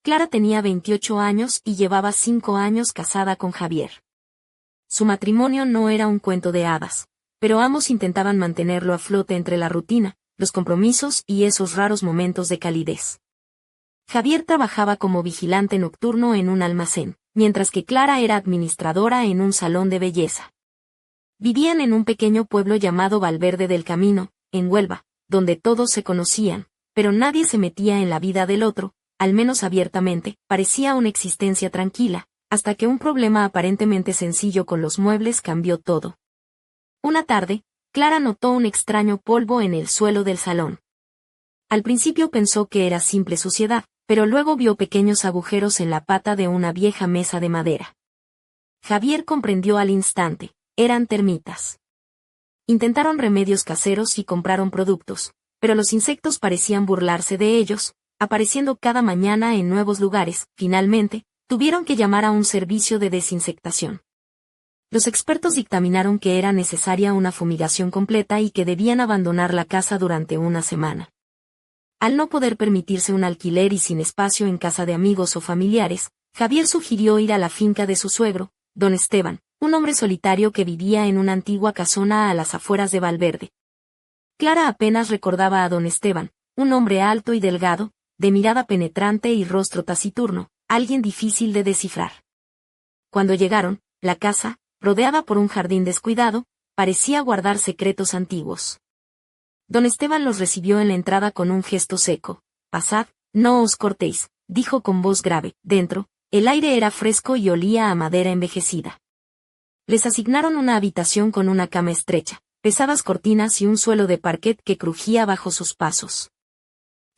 Clara tenía 28 años y llevaba 5 años casada con Javier. Su matrimonio no era un cuento de hadas, pero ambos intentaban mantenerlo a flote entre la rutina, los compromisos y esos raros momentos de calidez. Javier trabajaba como vigilante nocturno en un almacén, mientras que Clara era administradora en un salón de belleza. Vivían en un pequeño pueblo llamado Valverde del Camino, en Huelva, donde todos se conocían, pero nadie se metía en la vida del otro, al menos abiertamente. Parecía una existencia tranquila, hasta que un problema aparentemente sencillo con los muebles cambió todo. Una tarde, Clara notó un extraño polvo en el suelo del salón. Al principio pensó que era simple suciedad, pero luego vio pequeños agujeros en la pata de una vieja mesa de madera. Javier comprendió al instante, eran termitas. Intentaron remedios caseros y compraron productos, pero los insectos parecían burlarse de ellos, apareciendo cada mañana en nuevos lugares. Finalmente, tuvieron que llamar a un servicio de desinsectación. Los expertos dictaminaron que era necesaria una fumigación completa y que debían abandonar la casa durante una semana. Al no poder permitirse un alquiler y sin espacio en casa de amigos o familiares, Javier sugirió ir a la finca de su suegro, don Esteban, un hombre solitario que vivía en una antigua casona a las afueras de Valverde. Clara apenas recordaba a don Esteban, un hombre alto y delgado, de mirada penetrante y rostro taciturno, alguien difícil de descifrar. Cuando llegaron, la casa, rodeada por un jardín descuidado, parecía guardar secretos antiguos. Don Esteban los recibió en la entrada con un gesto seco. «Pasad, no os cortéis», dijo con voz grave. Dentro, el aire era fresco y olía a madera envejecida. Les asignaron una habitación con una cama estrecha, pesadas cortinas y un suelo de parquet que crujía bajo sus pasos.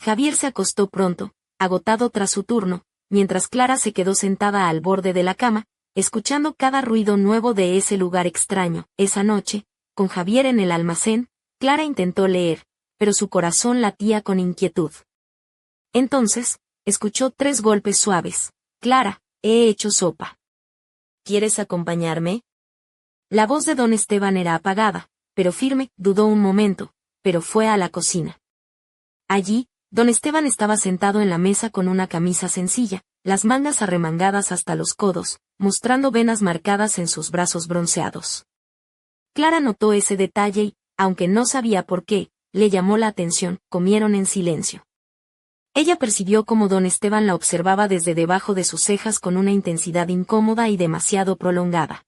Javier se acostó pronto, agotado tras su turno, mientras Clara se quedó sentada al borde de la cama, escuchando cada ruido nuevo de ese lugar extraño. Esa noche, con Javier en el almacén, Clara intentó leer, pero su corazón latía con inquietud. Entonces, escuchó 3 golpes suaves. «Clara, he hecho sopa. ¿Quieres acompañarme?» La voz de don Esteban era apagada, pero firme. Dudó un momento, pero fue a la cocina. Allí, don Esteban estaba sentado en la mesa con una camisa sencilla, las mangas arremangadas hasta los codos, mostrando venas marcadas en sus brazos bronceados. Clara notó ese detalle y, aunque no sabía por qué, le llamó la atención. Comieron en silencio. Ella percibió cómo don Esteban la observaba desde debajo de sus cejas con una intensidad incómoda y demasiado prolongada.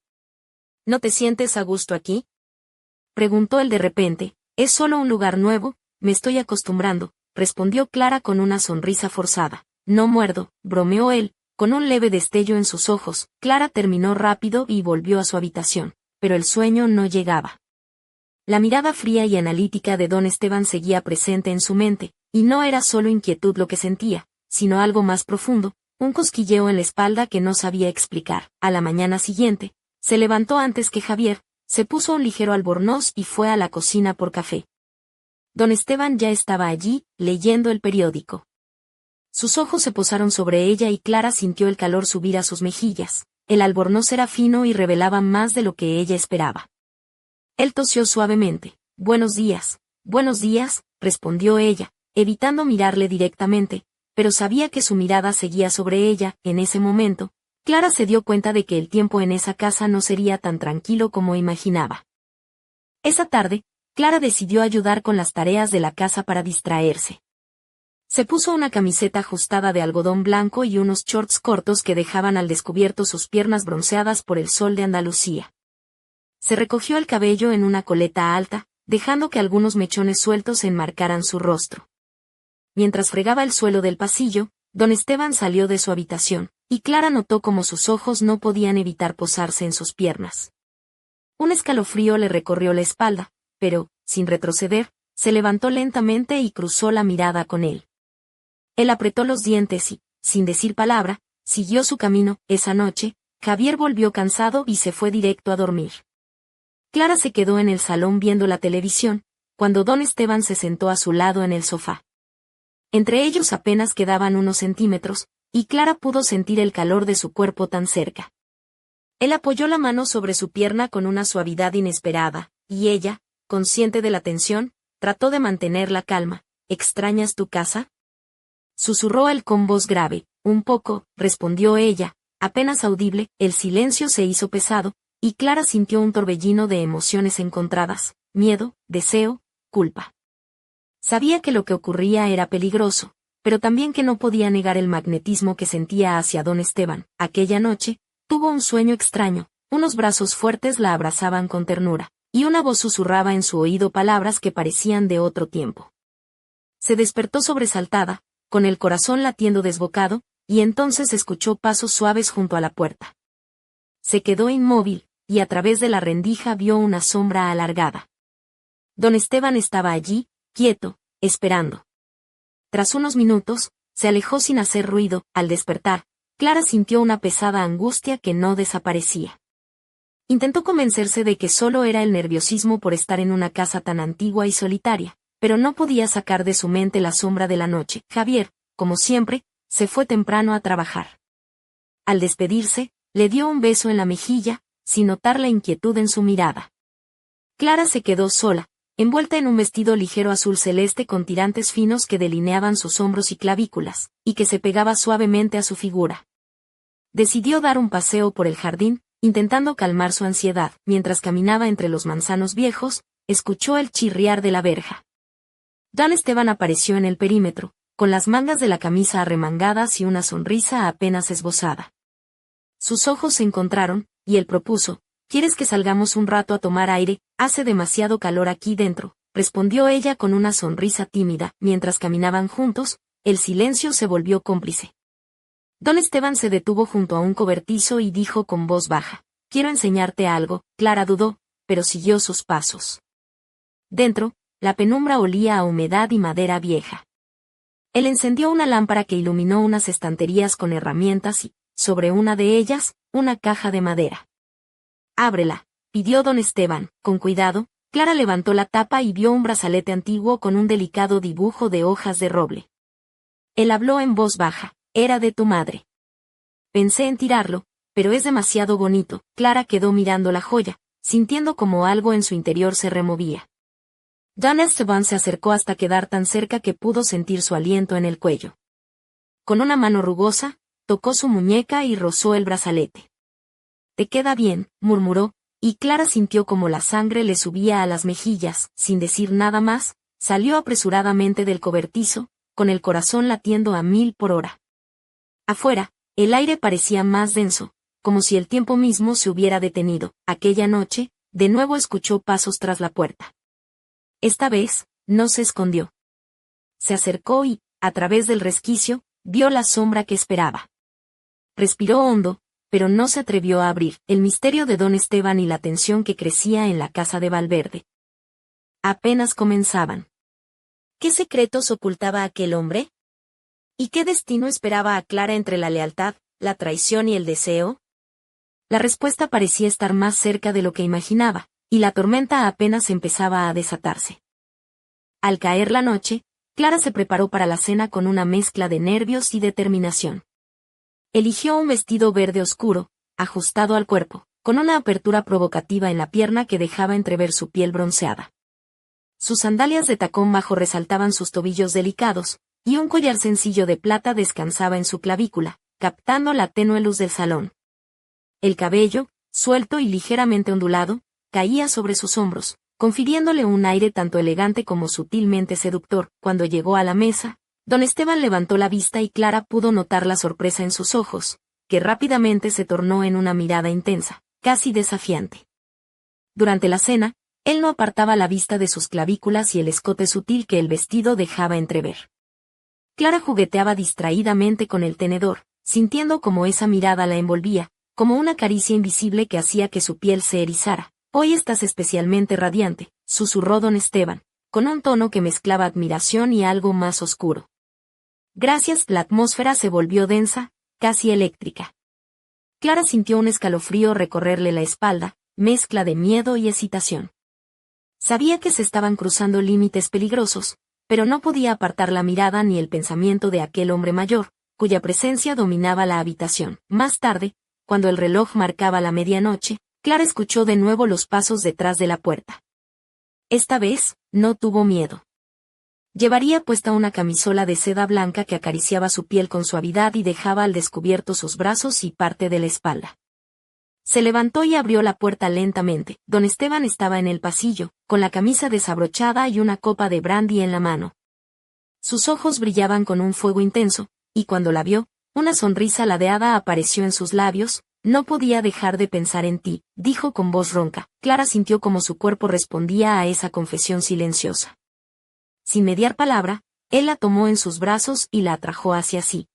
«¿No te sientes a gusto aquí?», preguntó él de repente. «Es solo un lugar nuevo, me estoy acostumbrando», respondió Clara con una sonrisa forzada. «No muerdo», bromeó él, con un leve destello en sus ojos. Clara terminó rápido y volvió a su habitación, pero el sueño no llegaba. La mirada fría y analítica de don Esteban seguía presente en su mente, y no era solo inquietud lo que sentía, sino algo más profundo, un cosquilleo en la espalda que no sabía explicar. A la mañana siguiente, se levantó antes que Javier, se puso un ligero albornoz y fue a la cocina por café. Don Esteban ya estaba allí, leyendo el periódico. Sus ojos se posaron sobre ella y Clara sintió el calor subir a sus mejillas. El albornoz era fino y revelaba más de lo que ella esperaba. Él tosió suavemente. «Buenos días», respondió ella, evitando mirarle directamente, pero sabía que su mirada seguía sobre ella. En ese momento, Clara se dio cuenta de que el tiempo en esa casa no sería tan tranquilo como imaginaba. Esa tarde, Clara decidió ayudar con las tareas de la casa para distraerse. Se puso una camiseta ajustada de algodón blanco y unos shorts cortos que dejaban al descubierto sus piernas bronceadas por el sol de Andalucía. Se recogió el cabello en una coleta alta, dejando que algunos mechones sueltos enmarcaran su rostro. Mientras fregaba el suelo del pasillo, don Esteban salió de su habitación, y Clara notó cómo sus ojos no podían evitar posarse en sus piernas. Un escalofrío le recorrió la espalda, pero, sin retroceder, se levantó lentamente y cruzó la mirada con él. Él apretó los dientes y, sin decir palabra, siguió su camino. Esa noche, Javier volvió cansado y se fue directo a dormir. Clara se quedó en el salón viendo la televisión, cuando don Esteban se sentó a su lado en el sofá. Entre ellos apenas quedaban unos centímetros, y Clara pudo sentir el calor de su cuerpo tan cerca. Él apoyó la mano sobre su pierna con una suavidad inesperada, y ella, consciente de la tensión, trató de mantener la calma. «¿Extrañas tu casa?», susurró él con voz grave. un poco, respondió ella, apenas audible. El silencio se hizo pesado, y Clara sintió un torbellino de emociones encontradas, miedo, deseo, culpa. Sabía que lo que ocurría era peligroso, pero también que no podía negar el magnetismo que sentía hacia don Esteban. Aquella noche, tuvo un sueño extraño, unos brazos fuertes la abrazaban con ternura, y una voz susurraba en su oído palabras que parecían de otro tiempo. Se despertó sobresaltada, con el corazón latiendo desbocado, y entonces escuchó pasos suaves junto a la puerta. Se quedó inmóvil, y a través de la rendija vio una sombra alargada. Don Esteban estaba allí, quieto, esperando. Tras unos minutos, se alejó sin hacer ruido. Al despertar, Clara sintió una pesada angustia que no desaparecía. Intentó convencerse de que solo era el nerviosismo por estar en una casa tan antigua y solitaria, pero no podía sacar de su mente la sombra de la noche. Javier, como siempre, se fue temprano a trabajar. Al despedirse, le dio un beso en la mejilla, sin notar la inquietud en su mirada. Clara se quedó sola, envuelta en un vestido ligero azul celeste con tirantes finos que delineaban sus hombros y clavículas, y que se pegaba suavemente a su figura. Decidió dar un paseo por el jardín, intentando calmar su ansiedad. Mientras caminaba entre los manzanos viejos, escuchó el chirriar de la verja. Don Esteban apareció en el perímetro, con las mangas de la camisa arremangadas y una sonrisa apenas esbozada. Sus ojos se encontraron, y él propuso: ¿quieres que salgamos un rato a tomar aire? Hace demasiado calor aquí dentro, respondió ella con una sonrisa tímida. Mientras caminaban juntos, el silencio se volvió cómplice. Don Esteban se detuvo junto a un cobertizo y dijo con voz baja: quiero enseñarte algo. Clara dudó, pero siguió sus pasos. Dentro, la penumbra olía a humedad y madera vieja. Él encendió una lámpara que iluminó unas estanterías con herramientas y, sobre una de ellas, una caja de madera. Ábrela, pidió don Esteban, con cuidado. Clara levantó la tapa y vio un brazalete antiguo con un delicado dibujo de hojas de roble. Él habló en voz baja: era de tu madre. Pensé en tirarlo, pero es demasiado bonito. Clara quedó mirando la joya, sintiendo como algo en su interior se removía. Don Esteban se acercó hasta quedar tan cerca que pudo sentir su aliento en el cuello. Con una mano rugosa, tocó su muñeca y rozó el brazalete. Te queda bien, murmuró, y Clara sintió como la sangre le subía a las mejillas. Sin decir nada más, salió apresuradamente del cobertizo, con el corazón latiendo a 1000 por hora. Afuera, el aire parecía más denso, como si el tiempo mismo se hubiera detenido. Aquella noche, de nuevo escuchó pasos tras la puerta. Esta vez, no se escondió. Se acercó y, a través del resquicio, vio la sombra que esperaba. Respiró hondo, pero no se atrevió a abrir. El misterio de don Esteban y la tensión que crecía en la casa de Valverde apenas comenzaban. ¿Qué secretos ocultaba aquel hombre? ¿Y qué destino esperaba a Clara entre la lealtad, la traición y el deseo? La respuesta parecía estar más cerca de lo que imaginaba, y la tormenta apenas empezaba a desatarse. Al caer la noche, Clara se preparó para la cena con una mezcla de nervios y determinación. Eligió un vestido verde oscuro, ajustado al cuerpo, con una apertura provocativa en la pierna que dejaba entrever su piel bronceada. Sus sandalias de tacón bajo resaltaban sus tobillos delicados, y un collar sencillo de plata descansaba en su clavícula, captando la tenue luz del salón. El cabello, suelto y ligeramente ondulado, caía sobre sus hombros, confiriéndole un aire tanto elegante como sutilmente seductor. Cuando llegó a la mesa, don Esteban levantó la vista y Clara pudo notar la sorpresa en sus ojos, que rápidamente se tornó en una mirada intensa, casi desafiante. Durante la cena, él no apartaba la vista de sus clavículas y el escote sutil que el vestido dejaba entrever. Clara jugueteaba distraídamente con el tenedor, sintiendo como esa mirada la envolvía, como una caricia invisible que hacía que su piel se erizara. Hoy estás especialmente radiante, susurró don Esteban, con un tono que mezclaba admiración y algo más oscuro. Gracias. La atmósfera se volvió densa, casi eléctrica. Clara sintió un escalofrío recorrerle la espalda, mezcla de miedo y excitación. Sabía que se estaban cruzando límites peligrosos, pero no podía apartar la mirada ni el pensamiento de aquel hombre mayor, cuya presencia dominaba la habitación. Más tarde, cuando el reloj marcaba la medianoche, Clara escuchó de nuevo los pasos detrás de la puerta. Esta vez, no tuvo miedo. Llevaría puesta una camisola de seda blanca que acariciaba su piel con suavidad y dejaba al descubierto sus brazos y parte de la espalda. Se levantó y abrió la puerta lentamente. Don Esteban estaba en el pasillo, con la camisa desabrochada y una copa de brandy en la mano. Sus ojos brillaban con un fuego intenso, y cuando la vio, una sonrisa ladeada apareció en sus labios. No podía dejar de pensar en ti, dijo con voz ronca. Clara sintió como su cuerpo respondía a esa confesión silenciosa. Sin mediar palabra, él la tomó en sus brazos y la atrajo hacia sí.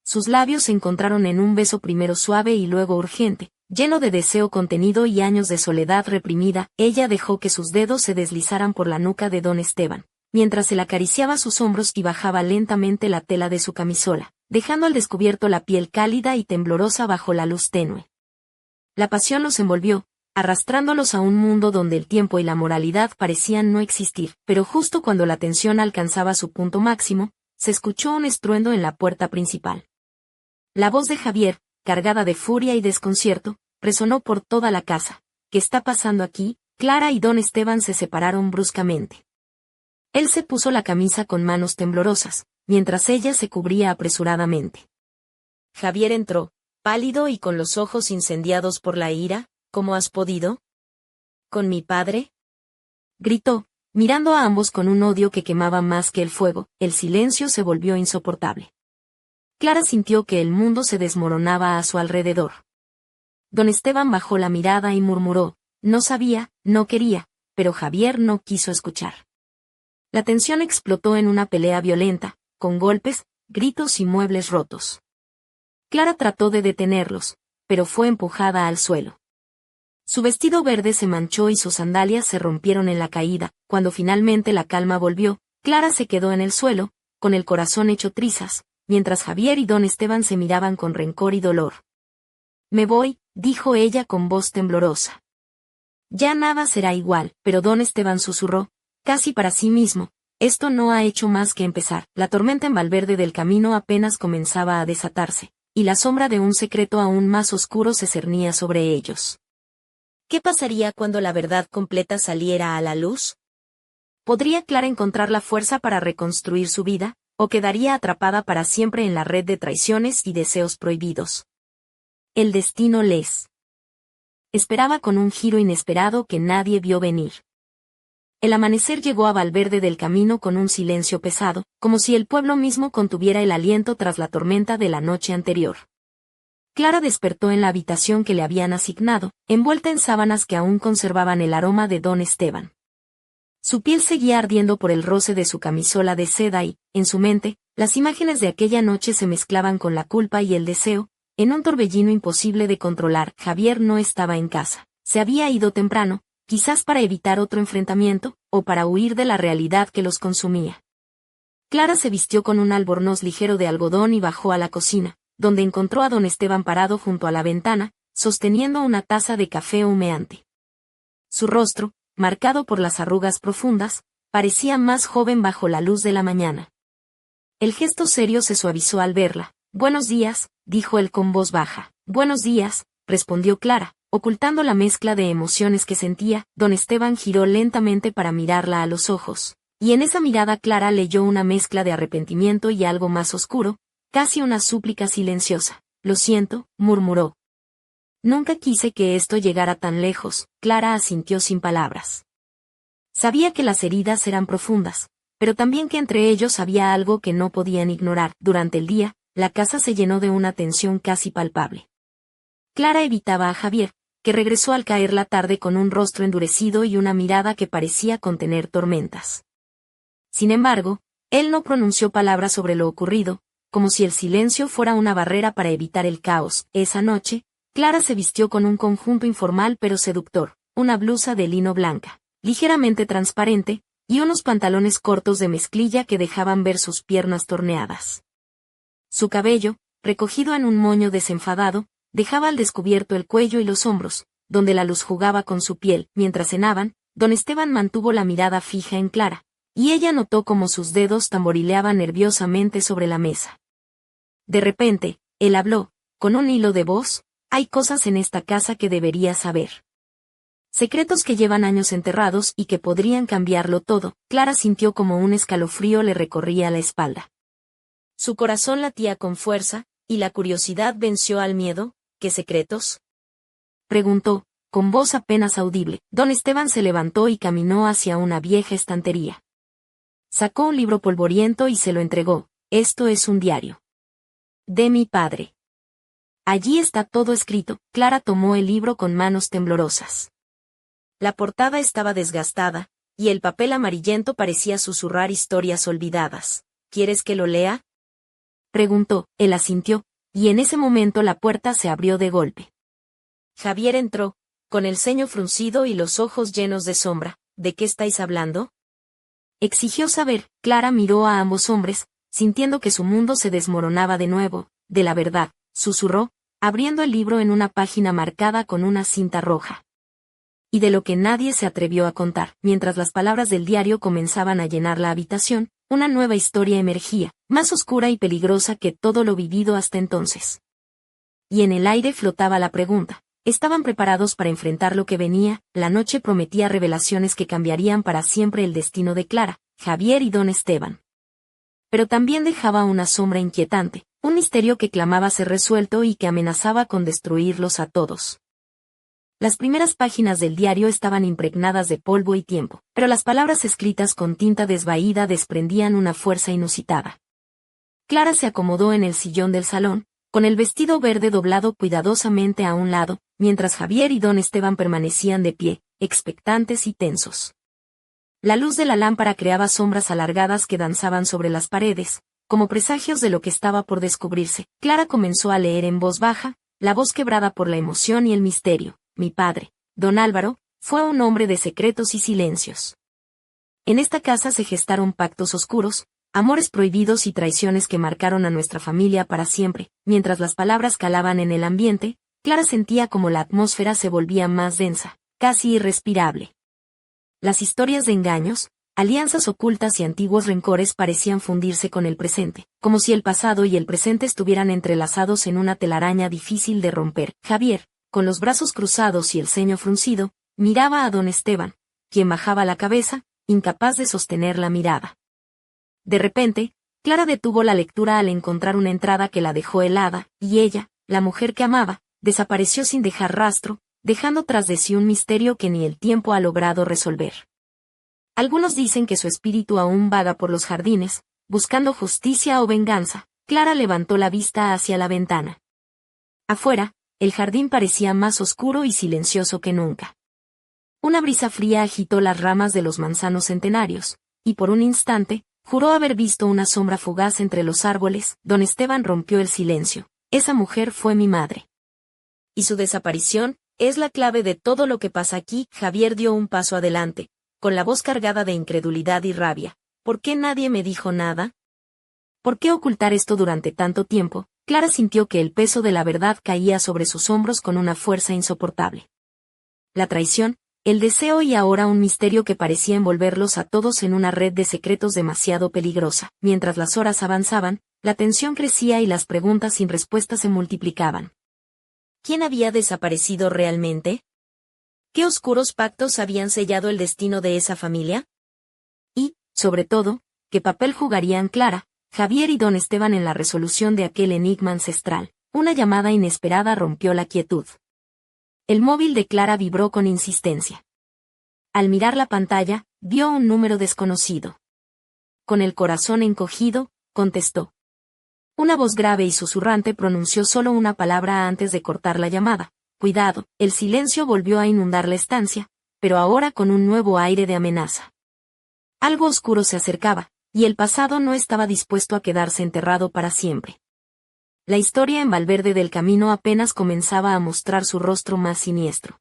Sus labios se encontraron en un beso primero suave y luego urgente, lleno de deseo contenido y años de soledad reprimida. Ella dejó que sus dedos se deslizaran por la nuca de don Esteban, mientras él acariciaba sus hombros y bajaba lentamente la tela de su camisola, dejando al descubierto la piel cálida y temblorosa bajo la luz tenue. La pasión los envolvió, arrastrándolos a un mundo donde el tiempo y la moralidad parecían no existir, pero justo cuando la tensión alcanzaba su punto máximo, se escuchó un estruendo en la puerta principal. La voz de Javier, cargada de furia y desconcierto, resonó por toda la casa. ¿Qué está pasando aquí? Clara y don Esteban se separaron bruscamente. Él se puso la camisa con manos temblorosas, mientras ella se cubría apresuradamente. Javier entró, pálido y con los ojos incendiados por la ira. ¿Cómo has podido? ¿Con mi padre? Gritó, mirando a ambos con un odio que quemaba más que el fuego. El silencio se volvió insoportable. Clara sintió que el mundo se desmoronaba a su alrededor. Don Esteban bajó la mirada y murmuró, no sabía, no quería, pero Javier no quiso escuchar. La tensión explotó en una pelea violenta, con golpes, gritos y muebles rotos. Clara trató de detenerlos, pero fue empujada al suelo. Su vestido verde se manchó y sus sandalias se rompieron en la caída. Cuando finalmente la calma volvió, Clara se quedó en el suelo, con el corazón hecho trizas, mientras Javier y don Esteban se miraban con rencor y dolor. Me voy, dijo ella con voz temblorosa. Ya nada será igual, pero don Esteban susurró, casi para sí mismo, esto no ha hecho más que empezar. La tormenta en Valverde del Camino apenas comenzaba a desatarse, y la sombra de un secreto aún más oscuro se cernía sobre ellos. ¿Qué pasaría cuando la verdad completa saliera a la luz? ¿Podría Clara encontrar la fuerza para reconstruir su vida, o quedaría atrapada para siempre en la red de traiciones y deseos prohibidos? El destino les esperaba con un giro inesperado que nadie vio venir. El amanecer llegó a Valverde del Camino con un silencio pesado, como si el pueblo mismo contuviera el aliento tras la tormenta de la noche anterior. Clara despertó en la habitación que le habían asignado, envuelta en sábanas que aún conservaban el aroma de don Esteban. Su piel seguía ardiendo por el roce de su camisola de seda y, en su mente, las imágenes de aquella noche se mezclaban con la culpa y el deseo, en un torbellino imposible de controlar. Javier no estaba en casa. Se había ido temprano, quizás para evitar otro enfrentamiento, o para huir de la realidad que los consumía. Clara se vistió con un albornoz ligero de algodón y bajó a la cocina, donde encontró a don Esteban parado junto a la ventana, sosteniendo una taza de café humeante. Su rostro, marcado por las arrugas profundas, parecía más joven bajo la luz de la mañana. El gesto serio se suavizó al verla. Buenos días, dijo él con voz baja. Buenos días, respondió Clara, ocultando la mezcla de emociones que sentía. Don Esteban giró lentamente para mirarla a los ojos, y en esa mirada Clara leyó una mezcla de arrepentimiento y algo más oscuro, casi una súplica silenciosa. Lo siento, murmuró. Nunca quise que esto llegara tan lejos. Clara asintió sin palabras. Sabía que las heridas eran profundas, pero también que entre ellos había algo que no podían ignorar. Durante el día, la casa se llenó de una tensión casi palpable. Clara evitaba a Javier, que regresó al caer la tarde con un rostro endurecido y una mirada que parecía contener tormentas. Sin embargo, él no pronunció palabras sobre lo ocurrido, como si el silencio fuera una barrera para evitar el caos. Esa noche, Clara se vistió con un conjunto informal pero seductor, una blusa de lino blanca, ligeramente transparente, y unos pantalones cortos de mezclilla que dejaban ver sus piernas torneadas. Su cabello, recogido en un moño desenfadado, dejaba al descubierto el cuello y los hombros, donde la luz jugaba con su piel. Mientras cenaban, don Esteban mantuvo la mirada fija en Clara, y ella notó cómo sus dedos tamborileaban nerviosamente sobre la mesa. De repente, él habló, con un hilo de voz: hay cosas en esta casa que deberías saber. Secretos que llevan años enterrados y que podrían cambiarlo todo. Clara sintió como un escalofrío le recorría la espalda. Su corazón latía con fuerza, y la curiosidad venció al miedo. ¿Qué secretos?, preguntó, con voz apenas audible. Don Esteban se levantó y caminó hacia una vieja estantería. Sacó un libro polvoriento y se lo entregó. Esto es un diario de mi padre. Allí está todo escrito. Clara tomó el libro con manos temblorosas. La portada estaba desgastada, y el papel amarillento parecía susurrar historias olvidadas. ¿Quieres que lo lea?, preguntó. Él asintió, y en ese momento la puerta se abrió de golpe. Javier entró, con el ceño fruncido y los ojos llenos de sombra. ¿De qué estáis hablando?, exigió saber. Clara miró a ambos hombres, sintiendo que su mundo se desmoronaba de nuevo. De la verdad, susurró, abriendo el libro en una página marcada con una cinta roja. Y de lo que nadie se atrevió a contar. Mientras las palabras del diario comenzaban a llenar la habitación, una nueva historia emergía, más oscura y peligrosa que todo lo vivido hasta entonces. Y en el aire flotaba la pregunta. ¿Estaban preparados para enfrentar lo que venía? La noche prometía revelaciones que cambiarían para siempre el destino de Clara, Javier y don Esteban. Pero también dejaba una sombra inquietante, un misterio que clamaba ser resuelto y que amenazaba con destruirlos a todos. Las primeras páginas del diario estaban impregnadas de polvo y tiempo, pero las palabras escritas con tinta desvaída desprendían una fuerza inusitada. Clara se acomodó en el sillón del salón, con el vestido verde doblado cuidadosamente a un lado, mientras Javier y don Esteban permanecían de pie, expectantes y tensos. La luz de la lámpara creaba sombras alargadas que danzaban sobre las paredes, como presagios de lo que estaba por descubrirse. Clara comenzó a leer en voz baja, la voz quebrada por la emoción y el misterio. Mi padre, don Álvaro, fue un hombre de secretos y silencios. En esta casa se gestaron pactos oscuros, amores prohibidos y traiciones que marcaron a nuestra familia para siempre. Mientras las palabras calaban en el ambiente, Clara sentía como la atmósfera se volvía más densa, casi irrespirable. Las historias de engaños, alianzas ocultas y antiguos rencores parecían fundirse con el presente, como si el pasado y el presente estuvieran entrelazados en una telaraña difícil de romper. Javier, con los brazos cruzados y el ceño fruncido, miraba a don Esteban, quien bajaba la cabeza, incapaz de sostener la mirada. De repente, Clara detuvo la lectura al encontrar una entrada que la dejó helada, y ella, la mujer que amaba, desapareció sin dejar rastro, dejando tras de sí un misterio que ni el tiempo ha logrado resolver. Algunos dicen que su espíritu aún vaga por los jardines, buscando justicia o venganza. Clara levantó la vista hacia la ventana. Afuera, el jardín parecía más oscuro y silencioso que nunca. Una brisa fría agitó las ramas de los manzanos centenarios, y por un instante, juró haber visto una sombra fugaz entre los árboles. Don Esteban rompió el silencio. Esa mujer fue mi madre. Y su desaparición es la clave de todo lo que pasa aquí. Javier dio un paso adelante, con la voz cargada de incredulidad y rabia. ¿Por qué nadie me dijo nada? ¿Por qué ocultar esto durante tanto tiempo? Clara sintió que el peso de la verdad caía sobre sus hombros con una fuerza insoportable. La traición, el deseo y ahora un misterio que parecía envolverlos a todos en una red de secretos demasiado peligrosa. Mientras las horas avanzaban, la tensión crecía y las preguntas sin respuesta se multiplicaban. ¿Quién había desaparecido realmente? ¿Qué oscuros pactos habían sellado el destino de esa familia? Y, sobre todo, ¿qué papel jugarían Clara, Javier y don Esteban en la resolución de aquel enigma ancestral? Una llamada inesperada rompió la quietud. El móvil de Clara vibró con insistencia. Al mirar la pantalla, vio un número desconocido. Con el corazón encogido, contestó. Una voz grave y susurrante pronunció solo una palabra antes de cortar la llamada. Cuidado. El silencio volvió a inundar la estancia, pero ahora con un nuevo aire de amenaza. Algo oscuro se acercaba, y el pasado no estaba dispuesto a quedarse enterrado para siempre. La historia en Valverde del Camino apenas comenzaba a mostrar su rostro más siniestro.